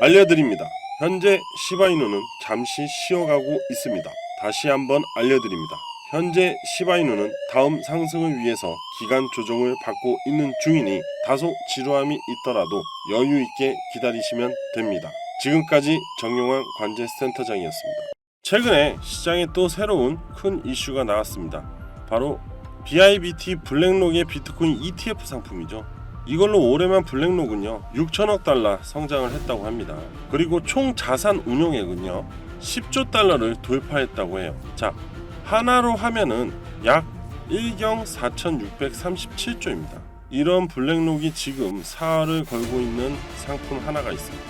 알려드립니다. 현재 시바이누는 잠시 쉬어가고 있습니다. 다시 한번 알려드립니다. 현재 시바이누는 다음 상승을 위해서 기간 조정을 받고 있는 중이니 다소 지루함이 있더라도 여유 있게 기다리시면 됩니다. 지금까지 정용환 관제센터장이었습니다. 최근에 시장에 또 새로운 큰 이슈가 나왔습니다. 바로 BIBT 블랙록의 비트코인 ETF 상품이죠. 이걸로 올해만 블랙록은요 6천억 달러 성장을 했다고 합니다. 그리고 총 자산 운용액은요 10조 달러를 돌파했다고 해요. 자, 하나로 하면은 약 1경 4,637조입니다. 이런 블랙록이 지금 사활을 걸고 있는 상품 하나가 있습니다.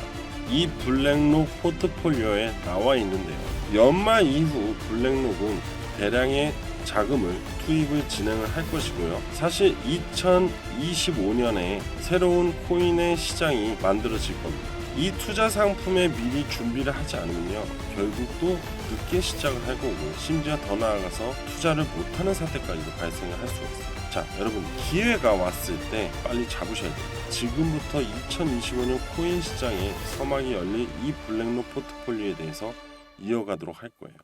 이 블랙록 포트폴리오에 나와 있는데요. 연말 이후 블랙록은 대량의 자금을 투입을 진행을 할 것이고요. 사실 2025년에 새로운 코인의 시장이 만들어질 겁니다. 이 투자 상품에 미리 준비를 하지 않으면요 결국 또 늦게 시작을 할 거고 심지어 더 나아가서 투자를 못하는 사태까지도 발생을 할 수가 있어요. 자, 여러분 기회가 왔을 때 빨리 잡으셔야 돼요. 지금부터 2025년 코인 시장에 서막이 열릴 이 블랙록 포트폴리오에 대해서 이어가도록 할 거예요.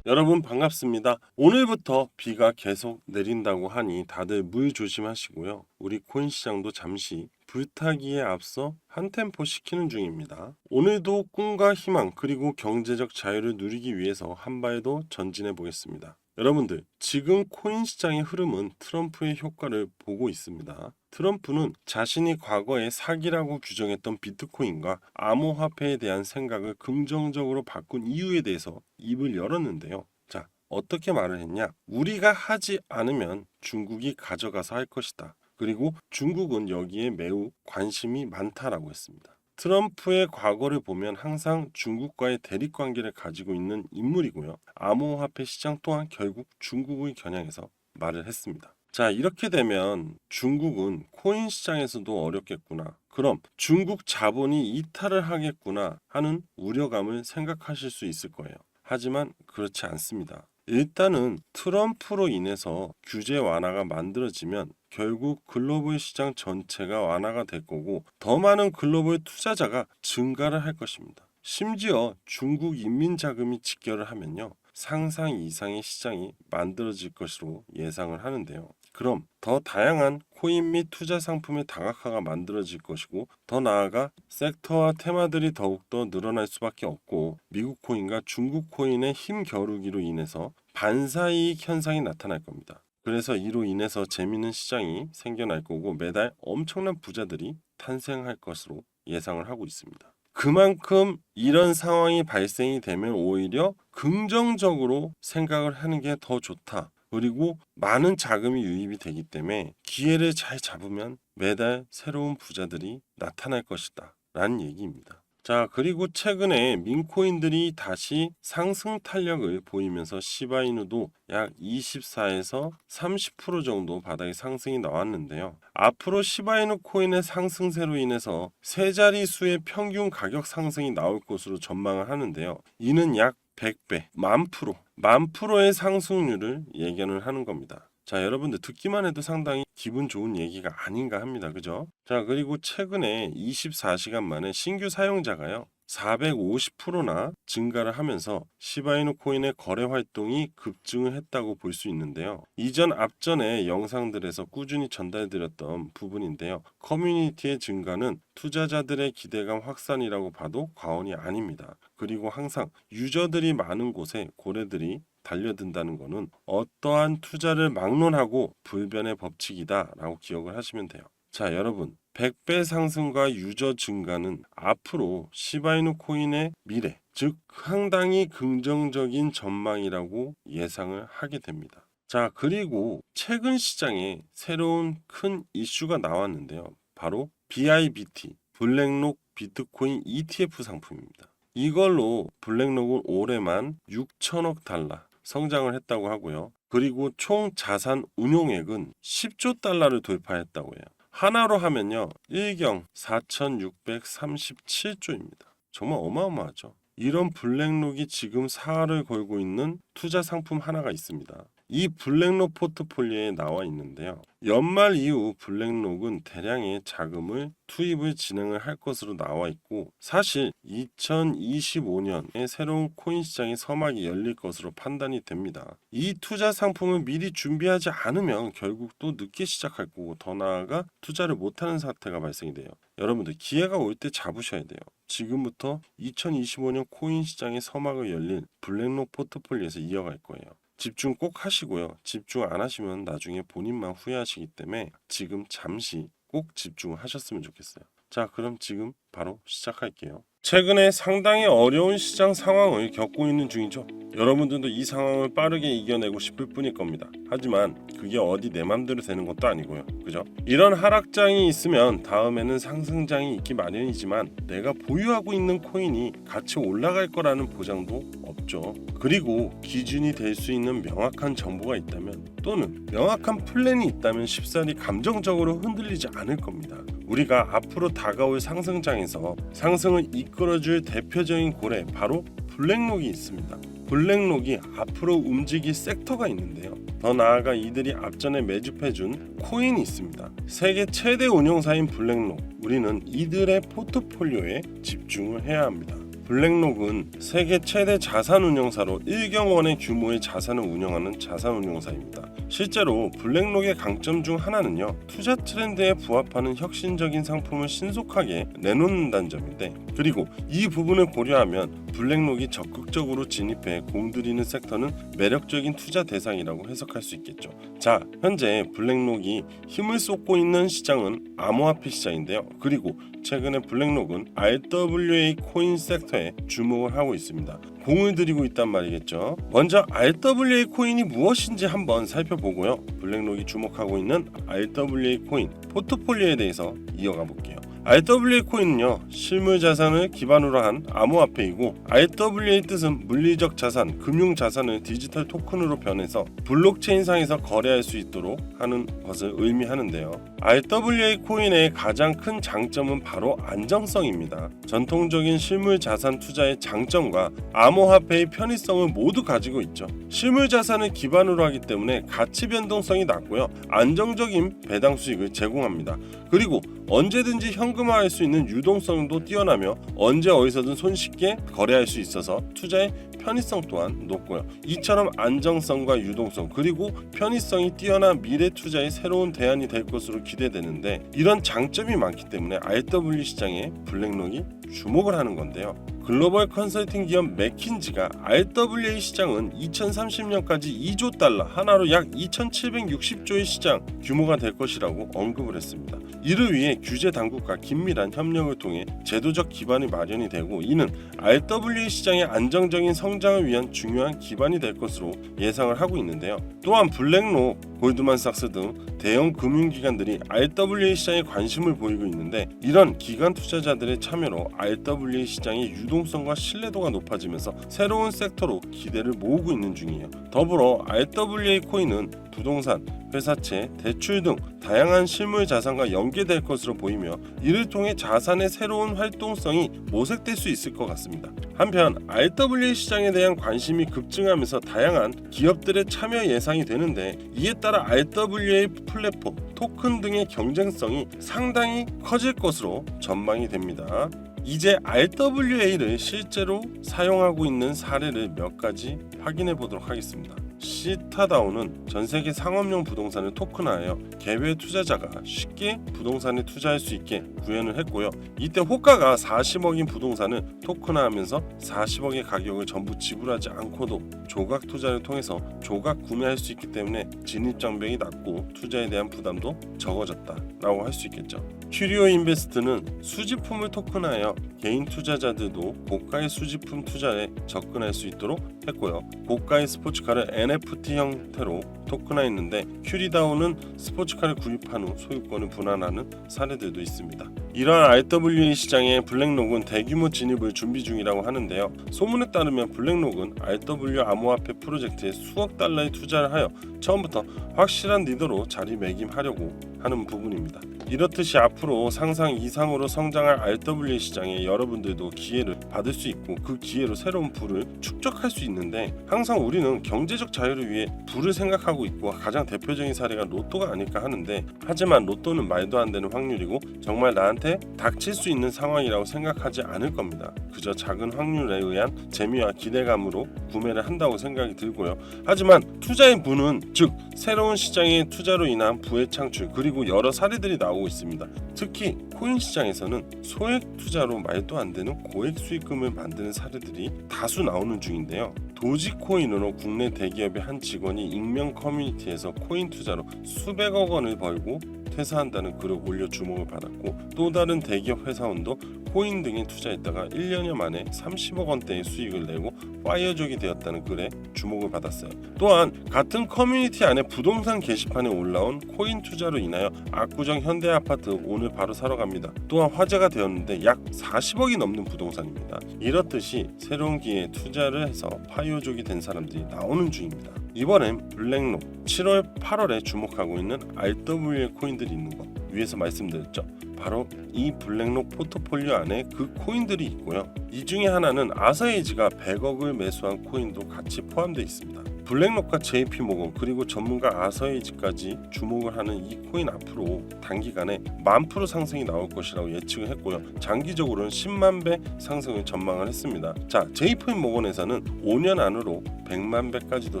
여러분 반갑습니다. 오늘부터 비가 계속 내린다고 하니 다들 물 조심하시고요. 우리 코인 시장도 잠시 불타기에 앞서 한 템포 시키는 중입니다. 오늘도 꿈과 희망 그리고 경제적 자유를 누리기 위해서 한 발 더 전진해 보겠습니다. 여러분들 지금 코인 시장의 흐름은 트럼프의 효과를 보고 있습니다. 트럼프는 자신이 과거에 사기라고 규정했던 비트코인과 암호화폐에 대한 생각을 긍정적으로 바꾼 이유에 대해서 입을 열었는데요. 자, 어떻게 말을 했냐? 우리가 하지 않으면 중국이 가져가서 할 것이다. 그리고 중국은 여기에 매우 관심이 많다라고 했습니다. 트럼프의 과거를 보면 항상 중국과의 대립 관계를 가지고 있는 인물이고요. 암호화폐 시장 또한 결국 중국을 겨냥해서 말을 했습니다. 자, 이렇게 되면 중국은 코인 시장에서도 어렵겠구나. 그럼 중국 자본이 이탈을 하겠구나 하는 우려감을 생각하실 수 있을 거예요. 하지만 그렇지 않습니다. 일단은 트럼프로 인해서 규제 완화가 만들어지면 결국 글로벌 시장 전체가 완화가 될 거고 더 많은 글로벌 투자자가 증가를 할 것입니다. 심지어 중국 인민 자금이 직결을 하면요. 상상 이상의 시장이 만들어질 것으로 예상을 하는데요. 그럼 더 다양한 코인 및 투자 상품의 다각화가 만들어질 것이고 더 나아가 섹터와 테마들이 더욱더 늘어날 수밖에 없고 미국 코인과 중국 코인의 힘 겨루기로 인해서 반사이익 현상이 나타날 겁니다. 그래서 이로 인해서 재미있는 시장이 생겨날 거고 매달 엄청난 부자들이 탄생할 것으로 예상을 하고 있습니다. 그만큼 이런 상황이 발생이 되면 오히려 긍정적으로 생각을 하는 게 더 좋다. 그리고 많은 자금이 유입이 되기 때문에 기회를 잘 잡으면 매달 새로운 부자들이 나타날 것이다 라는 얘기입니다. 자, 그리고 최근에 민코인들이 다시 상승 탄력을 보이면서 시바이누도 약 24에서 30% 정도 바닥에 상승이 나왔는데요. 앞으로 시바이누 코인의 상승세로 인해서 세 자릿수의 평균 가격 상승이 나올 것으로 전망을 하는데요. 이는 약 100배, 10,000%의 상승률을 예견을 하는 겁니다. 자, 여러분들 듣기만 해도 상당히 기분 좋은 얘기가 아닌가 합니다. 그죠? 자, 그리고 최근에 24시간 만에 신규 사용자가요. 450%나 증가를 하면서 시바이누 코인의 거래 활동이 급증을 했다고 볼 수 있는데요. 이전 앞전의 영상들에서 꾸준히 전달드렸던 부분인데요. 커뮤니티의 증가는 투자자들의 기대감 확산이라고 봐도 과언이 아닙니다. 그리고 항상 유저들이 많은 곳에 고래들이 달려든다는 것은 어떠한 투자를 막론하고 불변의 법칙이다라고 기억을 하시면 돼요. 자, 여러분 100배 상승과 유저 증가는 앞으로 시바이누 코인의 미래, 즉 상당히 긍정적인 전망이라고 예상을 하게 됩니다. 자, 그리고 최근 시장에 새로운 큰 이슈가 나왔는데요. 바로 BIBT, 블랙록 비트코인 ETF 상품입니다. 이걸로 블랙록은 올해만 6천억 달러 성장을 했다고 하고요. 그리고 총 자산 운용액은 10조 달러를 돌파했다고 해요. 하나로 하면요 1경 4,637조입니다. 정말 어마어마하죠. 이런 블랙록이 지금 사활을 걸고 있는 투자 상품 하나가 있습니다. 이 블랙록 포트폴리오에 나와 있는데요. 연말 이후 블랙록은 대량의 자금을 투입을 진행을 할 것으로 나와 있고, 사실 2025년에 새로운 코인 시장의 서막이 열릴 것으로 판단이 됩니다. 이 투자 상품을 미리 준비하지 않으면 결국 또 늦게 시작할 거고, 더 나아가 투자를 못하는 사태가 발생이 돼요. 여러분들 기회가 올 때 잡으셔야 돼요. 지금부터 2025년 코인 시장의 서막을 열릴 블랙록 포트폴리오에서 이어갈 거예요. 집중 꼭 하시고요. 집중 안 하시면 나중에 본인만 후회하시기 때문에 지금 잠시 꼭 집중을 하셨으면 좋겠어요. 자, 그럼 지금 바로 시작할게요. 최근에 상당히 어려운 시장 상황을 겪고 있는 중이죠. 여러분들도 이 상황을 빠르게 이겨내고 싶을 뿐일 겁니다. 하지만 그게 어디 내 맘대로 되는 것도 아니고요. 그죠? 이런 하락장이 있으면 다음에는 상승장이 있기 마련이지만 내가 보유하고 있는 코인이 같이 올라갈 거라는 보장도 없죠. 그리고 기준이 될 수 있는 명확한 정보가 있다면, 또는 명확한 플랜이 있다면 쉽사리 감정적으로 흔들리지 않을 겁니다. 우리가 앞으로 다가올 상승장에서 상승을 이끌어줄 대표적인 고래, 바로 블랙록이 있습니다. 블랙록이 앞으로 움직일 섹터가 있는데요. 더 나아가 이들이 앞전에 매집해준 코인이 있습니다. 세계 최대 운용사인 블랙록, 우리는 이들의 포트폴리오에 집중을 해야 합니다. 블랙록은 세계 최대 자산 운용사로 1경 원의 규모의 자산을 운영하는 자산 운용사입니다. 실제로 블랙록의 강점 중 하나는요, 투자 트렌드에 부합하는 혁신적인 상품을 신속하게 내놓는다는 점인데, 그리고 이 부분을 고려하면 블랙록이 적극적으로 진입해 공들이는 섹터는 매력적인 투자 대상이라고 해석할 수 있겠죠. 자, 현재 블랙록이 힘을 쏟고 있는 시장은 암호화폐 시장인데요. 그리고 최근에 블랙록은 RWA 코인 섹터에 주목을 하고 있습니다. 공을 들이고 있단 말이겠죠. 먼저 RWA 코인이 무엇인지 한번 살펴보고요. 블랙록이 주목하고 있는 RWA 코인 포트폴리오에 대해서 이어가 볼게요. RWA 코인은요, 실물 자산을 기반으로 한 암호화폐이고, RWA 뜻은 물리적 자산, 금융 자산을 디지털 토큰으로 변해서 블록체인상에서 거래할 수 있도록 하는 것을 의미하는데요. RWA 코인의 가장 큰 장점은 바로 안정성입니다. 전통적인 실물 자산 투자의 장점과 암호화폐의 편의성을 모두 가지고 있죠. 실물 자산을 기반으로 하기 때문에 가치 변동성이 낮고요, 안정적인 배당 수익을 제공합니다. 그리고 언제든지 현금화할 수 있는 유동성도 뛰어나며 언제 어디서든 손쉽게 거래할 수 있어서 투자의 편의성 또한 높고요. 이처럼 안정성과 유동성, 그리고 편의성이 뛰어난 미래 투자의 새로운 대안이 될 것으로 기대되는데, 이런 장점이 많기 때문에 RW 시장에 블랙록이 주목을 하는 건데요. 글로벌 컨설팅 기업 맥킨지가 RWA 시장은 2030년까지 2조 달러, 하나로 약 2,760조의 시장 규모가 될 것이라고 언급을 했습니다. 이를 위해 규제 당국과 긴밀한 협력을 통해 제도적 기반이 마련이 되고, 이는 RWA 시장의 안정적인 성장을 위한 중요한 기반이 될 것으로 예상을 하고 있는데요. 또한 블랙록, 골드만삭스 등 대형 금융기관들이 RWA 시장에 관심을 보이고 있는데, 이런 기관 투자자들의 참여로 RWA 시장의 유동성과 신뢰도가 높아지면서 새로운 섹터로 기대를 모으고 있는 중이에요. 더불어 RWA 코인은 부동산, 회사채, 대출 등 다양한 실물 자산과 연계될 것으로 보이며, 이를 통해 자산의 새로운 활동성이 모색될 수 있을 것 같습니다. 한편 RWA 시장에 대한 관심이 급증하면서 다양한 기업들의 참여 예상이 되는데, 이에 따라 RWA 플랫폼, 토큰 등의 경쟁성이 상당히 커질 것으로 전망이 됩니다. 이제 RWA를 실제로 사용하고 있는 사례를 몇 가지 확인해 보도록 하겠습니다. 시타다오는 전세계 상업용 부동산을 토큰화하여 개별 투자자가 쉽게 부동산에 투자할 수 있게 구현을 했고요. 이때 호가가 40억인 부동산을 토큰화하면서 40억의 가격을 전부 지불하지 않고도 조각 투자를 통해서 조각 구매할 수 있기 때문에 진입장벽이 낮고 투자에 대한 부담도 적어졌다라고 할 수 있겠죠. 큐리오 인베스트는 수집품을 토큰화하여 개인 투자자들도 고가의 수집품 투자에 접근할 수 있도록 했고요. 고가의 스포츠카를 NFT 형태로 토큰화했는데, 큐리다오는 스포츠카를 구입한 후 소유권을 분할하는 사례들도 있습니다. 이러한 RWA 시장에 블랙록은 대규모 진입을 준비 중이라고 하는데요. 소문에 따르면 블랙록은 RW 암호화폐 프로젝트에 수억 달러의 투자를 하여 처음부터 확실한 리더로 자리매김하려고 하는 부분입니다. 이렇듯이 앞으로 상상 이상으로 성장할 RWA 시장에 여러분들도 기회를 받을 수 있고 그 기회로 새로운 부를 축적할 수 있는데 항상 우리는 경제적 자유를 위해 부를 생각하고 있고 가장 대표적인 사례가 로또가 아닐까 하는데 하지만 로또는 말도 안 되는 확률이고 정말 나한테 닥칠 수 있는 상황이라고 생각하지 않을 겁니다. 그저 작은 확률에 의한 재미와 기대감으로 구매를 한다고 생각이 들고요. 하지만 투자의 부는 즉 새로운 시장의 투자로 인한 부의 창출 그리고 여러 사례들이 나오고 있습니다. 특히 코인 시장에서는 소액 투자로 말도 안 되는 고액 수익금을 만드는 사례들이 다수 나오는 중인데요. 도지코인으로 국내 대기업의 한 직원이 익명 커뮤니티에서 코인 투자로 수백억 원을 벌고 퇴사한다는 글을 올려 주목을 받았고 또 다른 대기업 회사원도 코인 등에 투자했다가 1년여 만에 30억 원대의 수익을 내고 파이어족이 되었다는 글에 주목을 받았어요. 또한 같은 커뮤니티 안에 부동산 게시판에 올라온 코인 투자로 인하여 압구정 현대아파트 오늘 바로 사러 갑니다. 또한 화제가 되었는데 약 40억이 넘는 부동산입니다. 이렇듯이 새로운 기회에 투자를 해서 파이어족이 된 사람들이 나오는 중입니다. 이번엔 블랙록 7월 8월에 주목하고 있는 RWA 코인들이 있는 것 위에서 말씀드렸죠. 바로 이 블랙록 포트폴리오 안에 그 코인들이 있고요. 이 중에 하나는 아서에이지가 100억을 매수한 코인도 같이 포함되어 있습니다. 블랙록과 JP모건 그리고 전문가 아서에이지까지 주목을 하는 이 코인 앞으로 단기간에 10,000% 상승이 나올 것이라고 예측을 했고요. 장기적으로는 10만 배 상승을 전망을 했습니다. 자, JP모건에서는 5년 안으로 100만 배까지도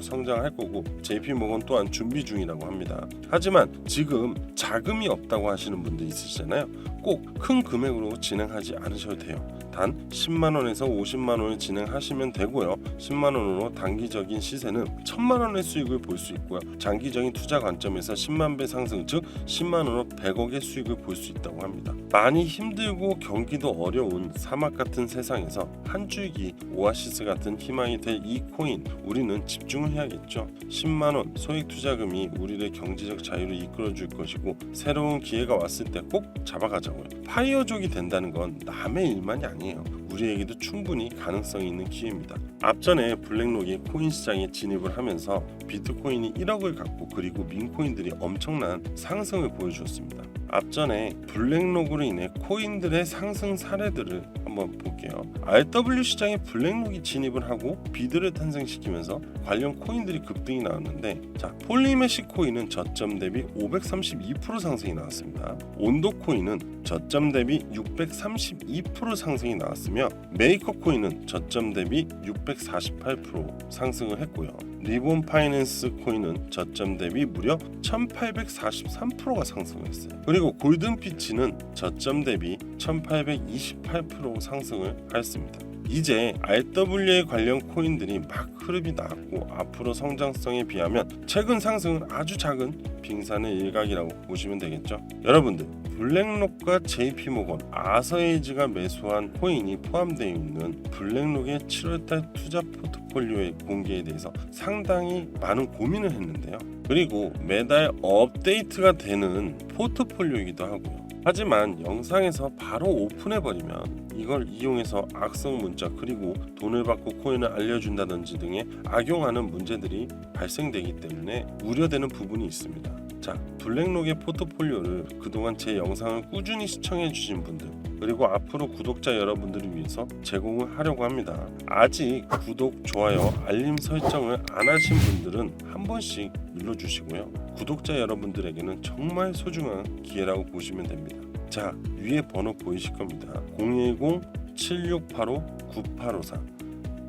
성장할 거고 JP모건 또한 준비 중이라고 합니다. 하지만 지금 자금이 없다고 하시는 분들 있으시잖아요. 꼭 큰 금액으로 진행하지 않으셔도 돼요. 단 10만 원에서 50만 원을 진행하시면 되고요. 10만 원으로 단기적인 시세는 1000만 원의 수익을 볼 수 있고요. 장기적인 투자 관점에서 10만 배 상승 즉 10만 원으로 100억의 수익을 볼 수 있다고 합니다. 많이 힘들고 경기도 어려운 사막 같은 세상에서 한 줄기 오아시스 같은 희망이 될 이 코인 우리는 집중을 해야겠죠. 10만 원 소액 투자금이 우리의 경제적 자유를 이끌어 줄 것이고 새로운 기회가 왔을 때 꼭 잡아가자고요. 파이어족이 된다는 건 남의 일만이 아니에요. 우리에게도 충분히 가능성이 있는 기회입니다. 앞전에 블랙록이 코인 시장에 진입을 하면서 비트코인이 1억을 갖고 그리고 민코인들이 엄청난 상승을 보여주었습니다. 앞전에 블랙록으로 인해 코인들의 상승 사례들을 한번 볼게요. RW 시장에 블랙록이 진입을 하고 비드를 탄생시키면서 관련 코인들이 급등이 나왔는데 자, 폴리메시 코인은 저점 대비 532% 상승이 나왔습니다. 온도 코인은 저점 대비 632% 상승이 나왔으며 메이커 코인은 저점 대비 648% 상승을 했고요. 리본 파이낸스 코인은 저점 대비 무려 1843%가 상승을 했어요. 그리고 골든 피치는 저점 대비 1828% 상승을 하였습니다. 이제 RWA 관련 코인들이 막 흐름이 나왔고 앞으로 성장성에 비하면 최근 상승은 아주 작은 빙산의 일각이라고 보시면 되겠죠. 여러분들 블랙록과 JP모건, 아서에이지가 매수한 코인이 포함되어 있는 블랙록의 7월달 투자 포트폴리오의 공개에 대해서 상당히 많은 고민을 했는데요. 그리고 매달 업데이트가 되는 포트폴리오이기도 하고요. 하지만 영상에서 바로 오픈해버리면 이걸 이용해서 악성 문자 그리고 돈을 받고 코인을 알려준다든지 등의 악용하는 문제들이 발생되기 때문에 우려되는 부분이 있습니다. 자, 블랙록의 포트폴리오를 그동안 제 영상을 꾸준히 시청해주신 분들 그리고 앞으로 구독자 여러분들을 위해서 제공을 하려고 합니다. 아직 구독, 좋아요, 알림 설정을 안 하신 분들은 한 번씩 눌러주시고요. 구독자 여러분들에게는 정말 소중한 기회라고 보시면 됩니다. 자, 위에 번호 보이실 겁니다. 010-7685-9854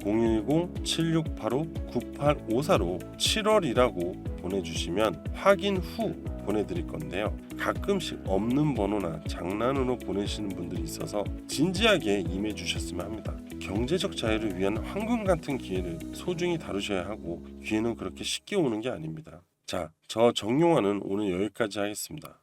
010-7685-9854로 7월이라고 보내주시면 확인 후 보내드릴 건데요. 가끔씩 없는 번호나 장난으로 보내시는 분들이 있어서 진지하게 임해 주셨으면 합니다. 경제적 자유를 위한 황금 같은 기회를 소중히 다루셔야 하고 기회는 그렇게 쉽게 오는 게 아닙니다. 자, 저 정용화는 오늘 여기까지 하겠습니다.